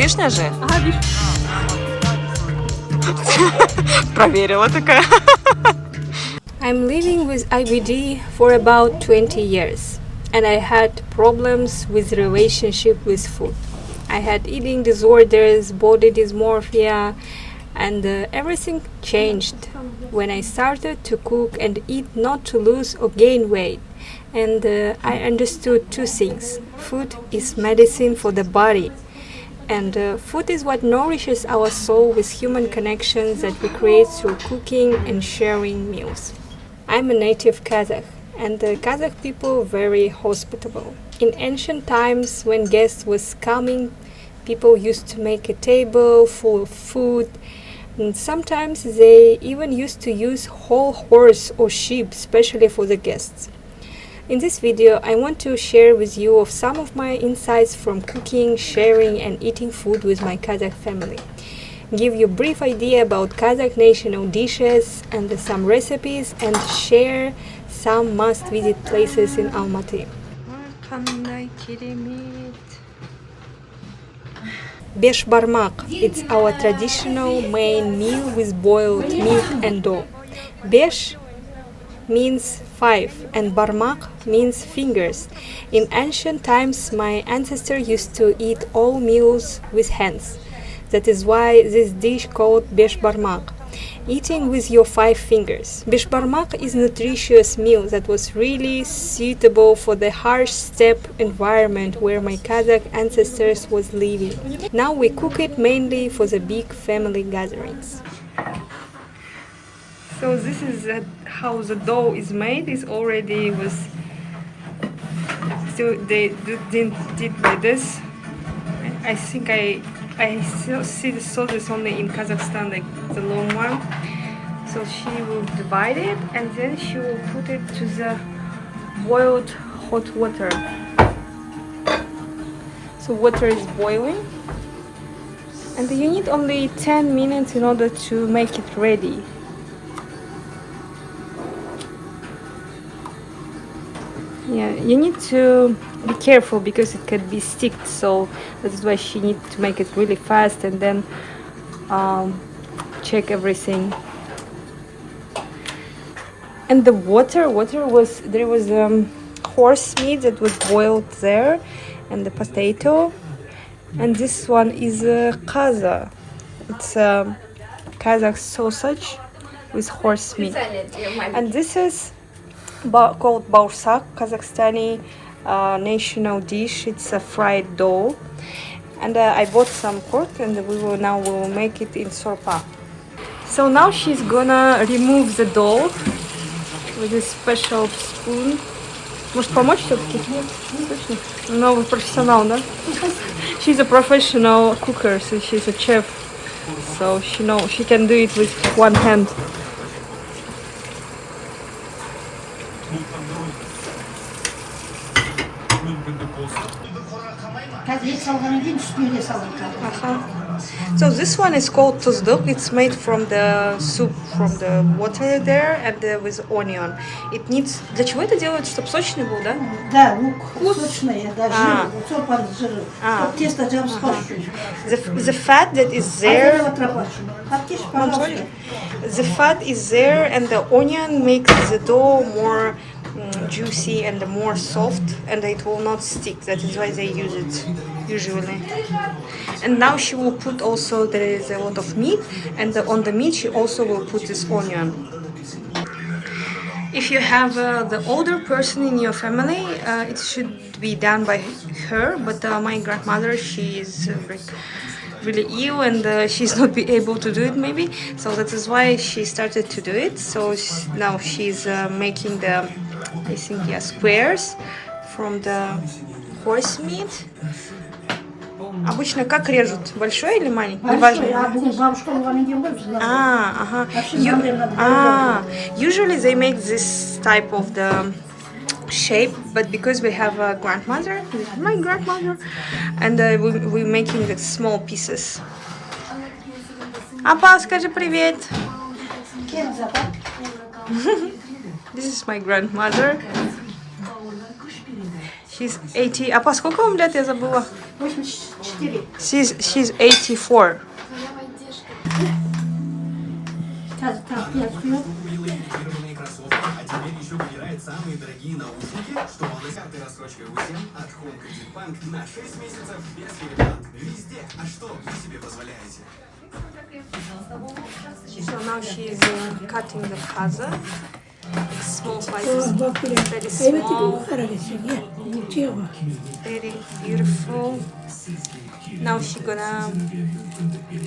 вишня же? Ага, вишня. Проверила такая. I'm living with IBD for about 20 years, and I had problems with relationship with food. I had eating disorders, body dysmorphia, and everything changed when I started to cook and eat not to lose or gain weight. And I understood two things. Food is medicine for the body, and food is what nourishes our soul with human connections that we create through cooking and sharing meals. I'm a native Kazakh, and the Kazakh people very hospitable. In ancient times, when guests was coming, people used to make a table full of food, and sometimes they even used to use whole horse or sheep, especially for the guests. In this video, I want to share with you of some of my insights from cooking, sharing, and eating food with my Kazakh family. Give you a brief idea about Kazakh national dishes and some recipes, and share some must-visit places in Almaty. Besh barmak. It's our traditional main meal with boiled meat and dough. Besh means 5 and barmak means fingers. In ancient times, my ancestors used to eat all meals with hands. That is why this dish called besh barmak, eating with your 5 fingers. Besh barmak is nutritious meal that was really suitable for the harsh steppe environment where my Kazakh ancestors was living. Now we cook it mainly for the big family gatherings. So this is how the dough is made. It's already was still they did like this. I think I saw this only in Kazakhstan, like the long one. So she will divide it and then she will put it to the boiled hot water. So water is boiling, and you need only 10 minutes in order to make it ready. Yeah, you need to be careful because it can be sticked, so that's why she needs to make it really fast and then check everything. And the water was, there was horse meat that was boiled there, and the potato, and this one is kaza. It's a Kazakh sausage with horse meat, and this is called baursak, Kazakhstani national dish. It's a fried dough, and I bought some cork, and we will make it in sorpa. So now she's gonna remove the dough with a special spoon. Может помочь все-таки? No, вы профессионал, да? She's a professional cooker, so she's a chef, so she can do it with one hand. So this one is called tuzduk. It's made from the soup, from the water there, and with onion. It needs. Для чего это делают? Чтобы сочный был, да? Да, лук сочный, да, жир, цопар жир. Тесто The fat that is there. The fat is there, and the onion makes the dough more juicy and more soft, and it will not stick. That is why they use it usually. And now she will put also, there is a lot of meat, and on the meat she also will put this onion. If you have the older person in your family, it should be done by her, but my grandmother, she is really ill, and she's not be able to do it maybe, so that is why she started to do it. So now she's making the, I think, yeah, squares from the horse meat. Обычно как режут? Большой или маленький? Usually they make this type of the shape, but because we have a grandmother, my grandmother, and we're making the small pieces. Апа, скажи привет. This is my grandmother. She's 80. Апа, сколько вам лет? Я забыла. 84. She's 84. Сейчас там пьет. Лимитированные кроссовки, а теперь еще выбирает самые дорогие наушники, что на карты рассрочкой УСМ от Home Credit Bank на 6 месяцев без переплат. Везде. А что вы себе позволяете? So now she is cutting the kazakh. Small slices, very small, very beautiful. Now she gonna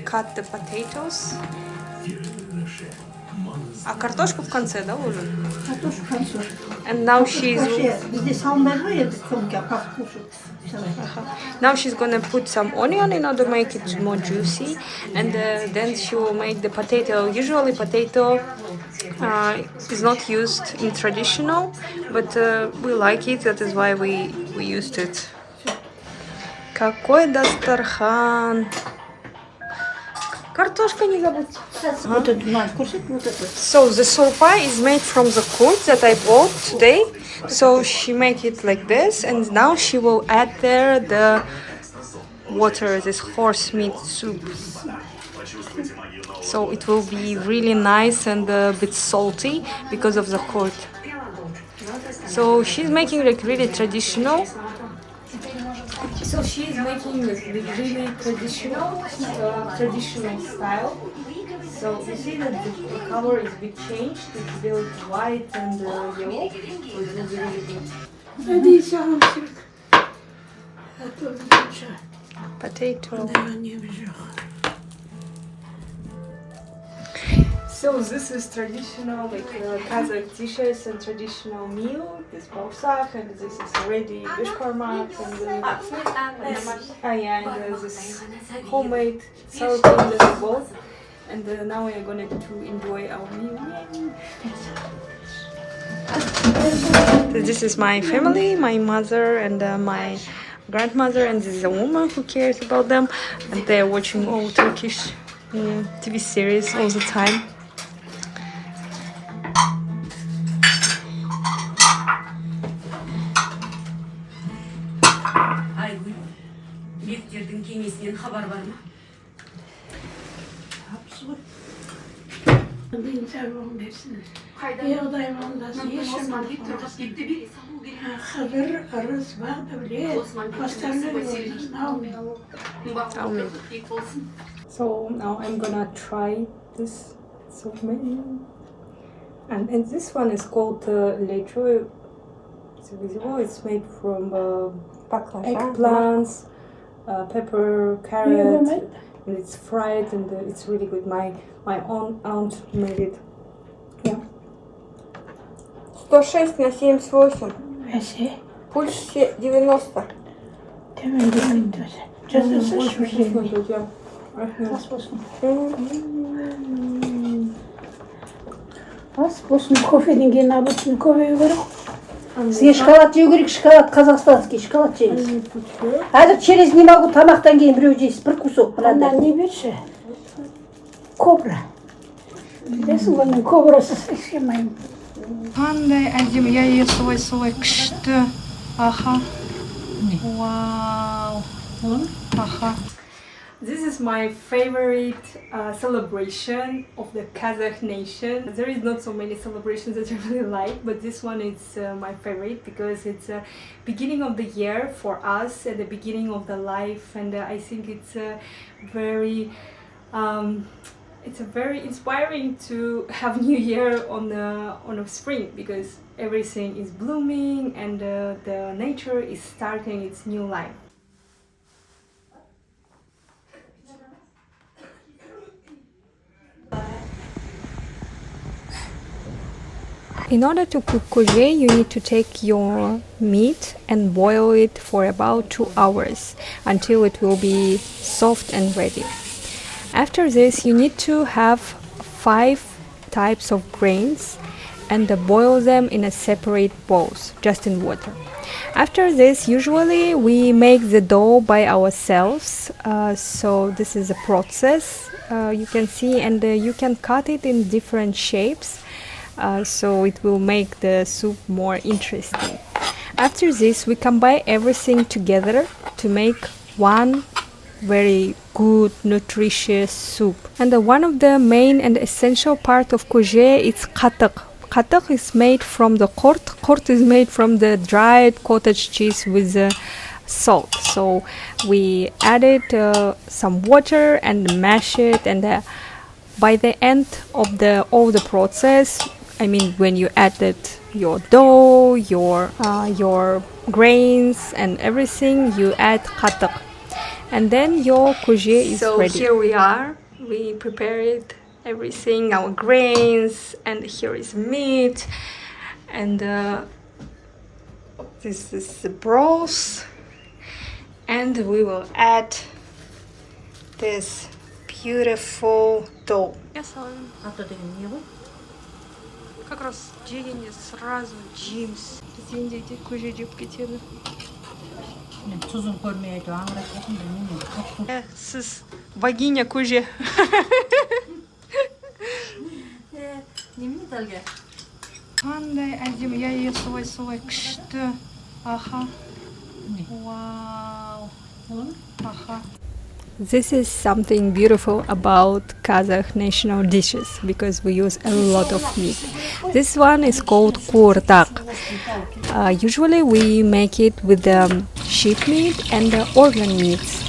cut the potatoes. А картошку в конце, да, уже? Картошку в конце. And now she's Здесь салмеры, как кушать. now she's gonna put some onion in order to make it more juicy, and then she will make the potato. Usually, potato is not used in traditional, but we like it. That is why we used it. Какой дастархан! Картошка не забудь. Вот это надо кушать, вот это. So the surpa is made from the curd that I bought today. So she make it like this, and now she will add there the water, this horse meat soup. So it will be really nice and a bit salty because of the curd. So she's making like really traditional. So she's making like really traditional style. So you see that the color is a bit changed. It's built white and yellow. So it will be really good. Potato. So this is traditional, like Kazakh dishes and traditional meal. This bazaar, and this is already bishkarmak, and this homemade sour cream that we bought. And now we are going to enjoy our meal. This is my family, my mother and my grandmother, and this is a woman who cares about them, and they are watching all Turkish TV series all the time. Bektir'in kemisinden haber var mı? Din servan versin. Ya dayımandasın, yaşamadı. Gitti birisi. Haber arız vardı bile. Hastanede olsun. So now I'm gonna try this soup menu. And this one is called lecho. It's visible. It's made from eggplants, pepper, carrot, and it's fried and it's really good. My own aunt made it. Yeah. 106 на 78. Neyse. Пульс 90. Hemen gelin diyorsun. Cezası şu şey. Az olsun kofenin gelin abisinin kofeyi var. Сізге шоколад жеу керек, шоколад, казахстанский шоколад жейміз. Әзір через не могу, тамақтан кейін біреу жейсіз, бір кусок. Ondan ne verse? Kobra. Bilirsin onun kobrası seçemeyim. Қандай әдемі, я солай күшті. Аха. Wow. Аха. This is my favorite celebration of the Kazakh nation. There is not so many celebrations that I really like, but this one is my favorite because it's a beginning of the year for us and the beginning of the life, and I think it's very inspiring to have New Year on a spring because everything is blooming and the nature is starting its new life. In order to cook kuje, you need to take your meat and boil it for about 2 hours until it will be soft and ready. After this, you need to have 5 types of grains and boil them in a separate bowls, just in water. After this, usually we make the dough by ourselves, so this is a process you can see, and you can cut it in different shapes. So it will make the soup more interesting. After this, we combine everything together to make one very good nutritious soup. And one of the main and essential part of kuje is katık. Katık is made from the kort. Kort is made from the dried cottage cheese with salt. So we added some water and mash it, and by the end of all the process, I mean when you added your dough, your grains and everything, you add katık, and then your kuje is ready. So here we are. We prepared everything, our grains, and here is meat, and this is the broth, and we will add this beautiful dough. Как раз жегенде сразу жейміз. Бізден де көже жеп кетеді. Мен тұзын көрмей айту аңырап кетім білмеймін. Сіз богиня көже. Немене дәлге? Қандай әдемі, я солай күшті. Аха. Вау. Аха. This is something beautiful about Kazakh national dishes, because we use a lot of meat. This one is called kurtak. Usually we make it with sheep meat and organ meats.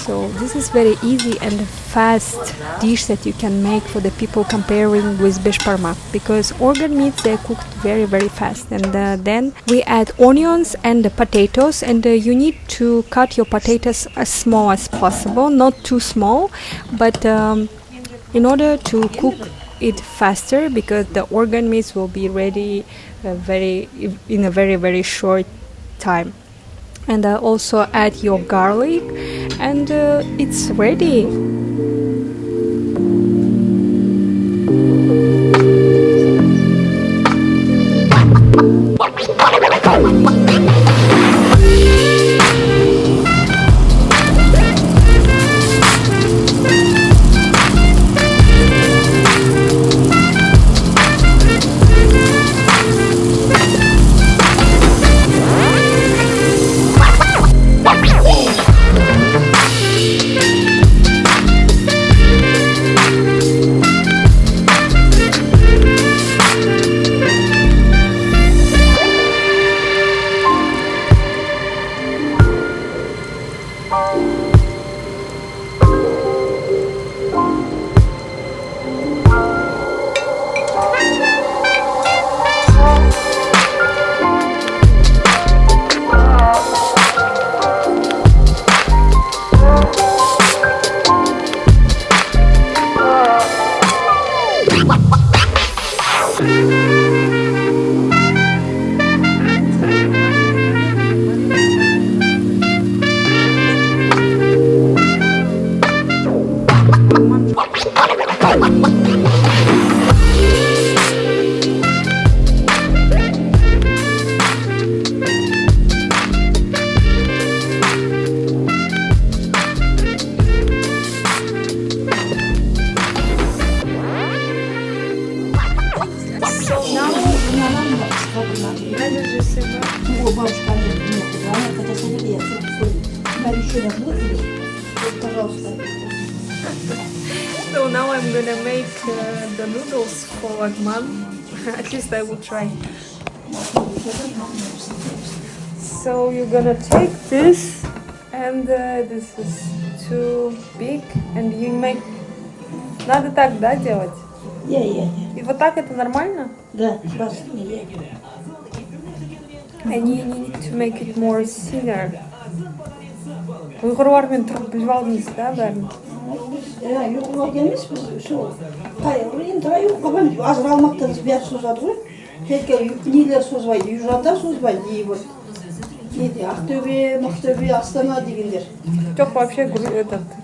So this is very easy and fast dish that you can make for the people comparing with beshparmak, because organ meats, they are cooked very fast. And then we add onions and potatoes, and you need to cut your potatoes as small as possible, not too small, but in order to cook it faster, because the organ meats will be ready in a very short time. And also add your garlic, and it's ready. So now I'm gonna make the noodles for Lagman. At least I will try. So you're gonna take this, and this is too big, and you make. Надо так, да, делать? Я. И вот так это нормально? Да, красный я. And you need to make it more thinner. Uyghurlarмен тұрып біліп алдыңыз, да, бәрін? Юқыға келмеспіз, сол. Енді юқыға азыр алмақтан бәрі созады ғой. Только нелер созбайды, южандар созбайды, и вот. Ақтөбе, Мақтөбе, Астана дегендер. Жоқ, вообще,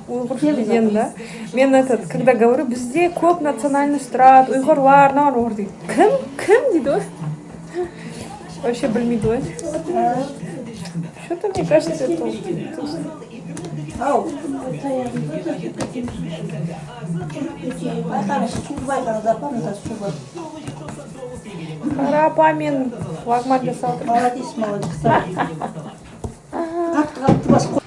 уйғур деген, да? Мен когда говорю, бізде көп национальность тұрады, ұйғырлар, ұйғыр дейді. Кім дейді ғой? Вообще білмейді ғой. Что-то, мне кажется, это... Ау, Қарапа мен лагман жасап. Молодец. Қатты бас қой.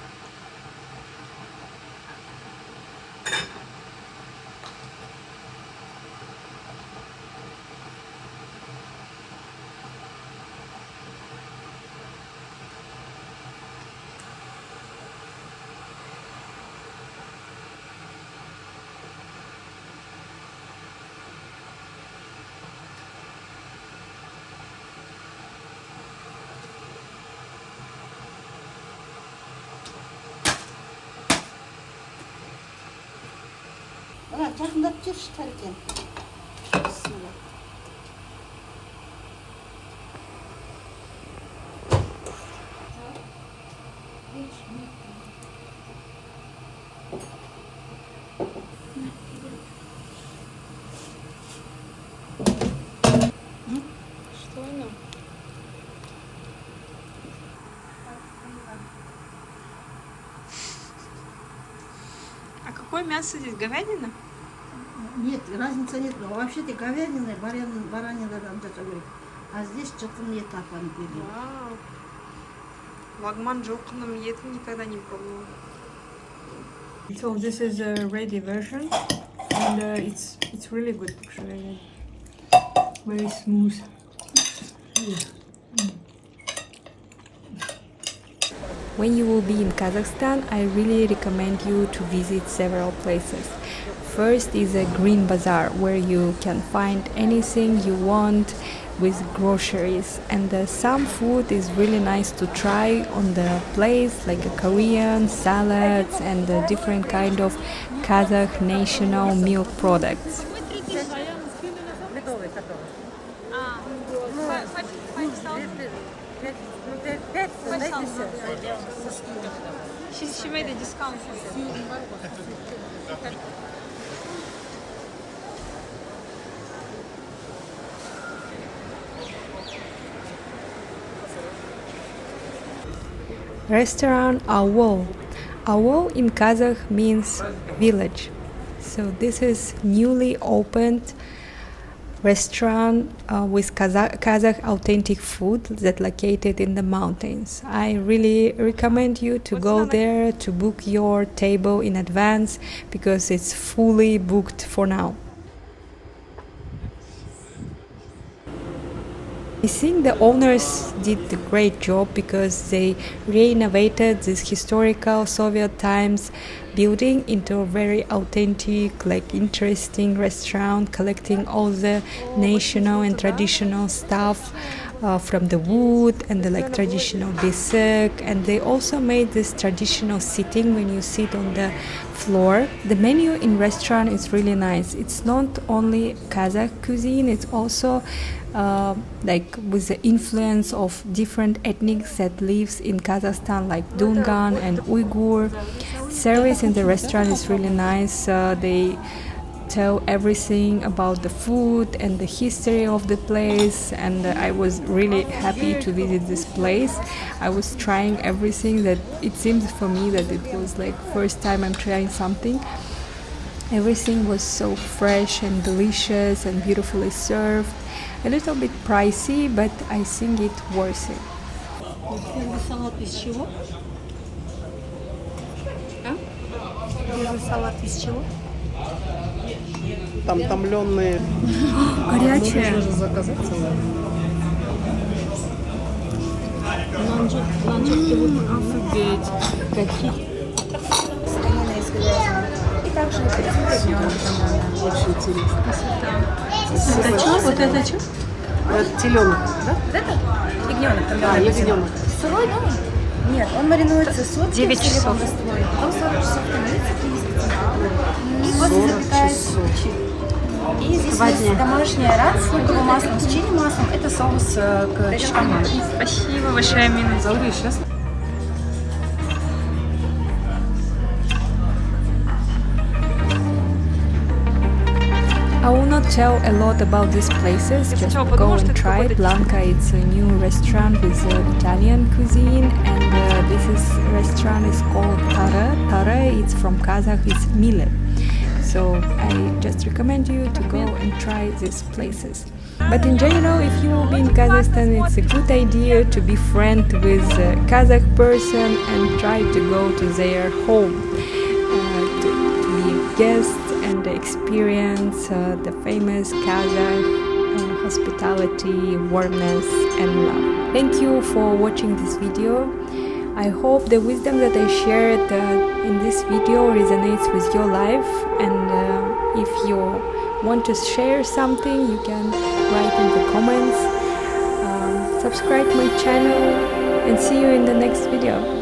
жақындап жүрші тәркен. Бисмилла. Что оно? А какое мясо здесь? Говядина? Нет, разницы нет. Вообще-то говядина, баранина там даже говорит. А здесь жылқының еті апанып берген. Вау. Лагман жылқының етін никогда не пробовала. So this is a ready version, and it's really good actually. Very smooth. When you will be in Kazakhstan, I really recommend you to visit several places. First is a green bazaar where you can find anything you want with groceries, and some food is really nice to try on the place, like a Korean salads and different kind of Kazakh national milk products. She made a discount. Restaurant Awol. Awol in Kazakh means village. So this is newly opened restaurant with Kazakh authentic food that located in the mountains. I really recommend you to go there to book your table in advance because it's fully booked for now. I think the owners did a great job because they renovated this historical Soviet times building into a very authentic, like interesting restaurant, collecting all the national and traditional stuff from the wood and the like traditional bisek, and they also made this traditional sitting when you sit on the floor. The menu in restaurant is really nice. It's not only Kazakh cuisine, it's also like with the influence of different ethnics that lives in Kazakhstan, like Dungan and Uyghur. Service in the restaurant is really nice. They tell everything about the food and the history of the place, and I was really happy to visit this place. I was trying everything that it seems for me that it was like first time I'm trying something. Everything was so fresh and delicious and beautifully served. A little bit pricey, but I think it worth it. Первый салат из чего? Первый салат из чего? Там томленные. Горячая. Нужно же заказать целое. Офигеть. Какие? И также Очень интересно. Это что? Вот это что? Это теленок, да? Вот это ягненок там А, ягненок. сырой, да? Нет, он маринуется сутки 9 в соевом часов. растворе, потом 40 часов томится в киевской температуре. И после 40 запекается часов. в чили. И здесь есть домашняя рад с луковым маслом, с чили маслом. Это соус к чешкам. Спасибо большое, Амина. Залви сейчас. I will not tell a lot about these places, just go and try. Blanca, it's a new restaurant with Italian cuisine, and this restaurant is called Tara. Tara, it's from Kazakh, it's millet. So I just recommend you to go and try these places. But in general, if you will be in Kazakhstan, it's a good idea to be friend with a Kazakh person and try to go to their home, to be guests and experience the famous Kazakh hospitality, warmness and love. Thank you for watching this video. I hope the wisdom that I shared in this video resonates with your life, and if you want to share something, you can write in the comments. Subscribe my channel and see you in the next video.